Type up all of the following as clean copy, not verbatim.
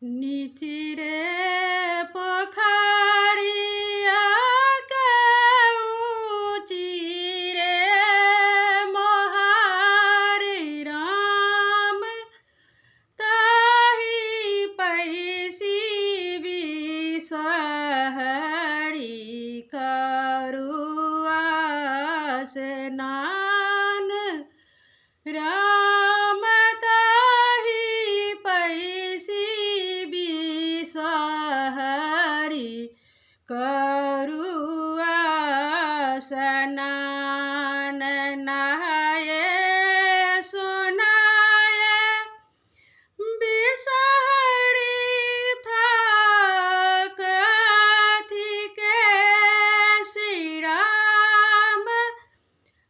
नीचिरे पोखरिया के ऊँची रे मोहारी राम ताही पैसी बिसहरी करुआ स्नान राम ताही पैसी बिसहरी करुआ स्नान नहाए सोनाए बिसहरी था कथी के श्री राम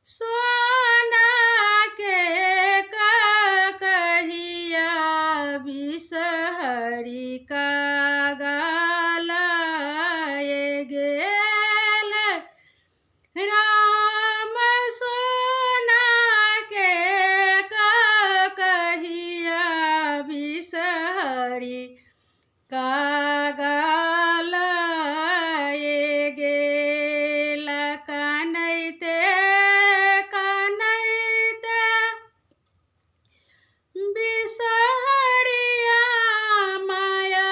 सोना के कहिया बिसहरी का गलाए गेल राम सोना के कहिया बिसहरी का गलाए गेल कनैते कनैते बिसहरिया माया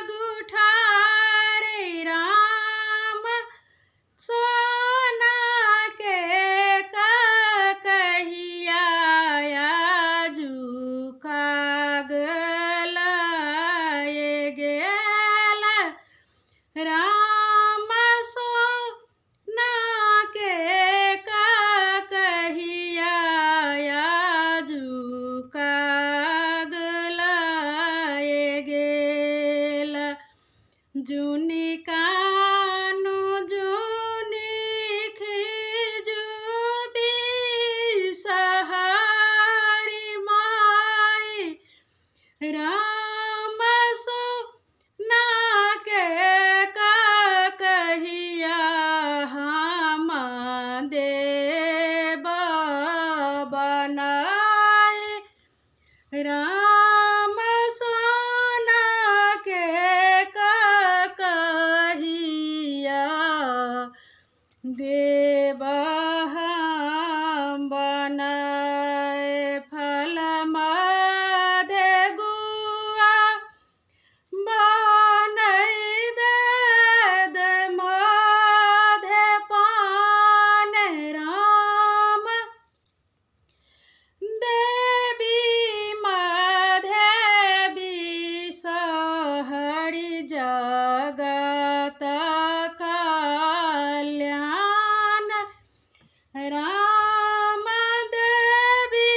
गुठारे राम सोना के कहिया जुका गलाए गेल राम सोना के कहिया जुका गलाए गेल जुनी कानु जुनी खिजुबी सहारी माई राम सोना के कहिया हम देव बनाए राम सोना के कहिया देव हम बनाए फल माधे गुआ बनई वेद माधे पान राम देवी माधे बिसहरी जगत कल्याण राम देवी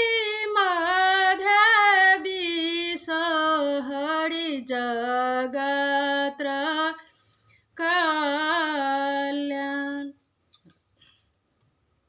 माधे बिसहरी जगत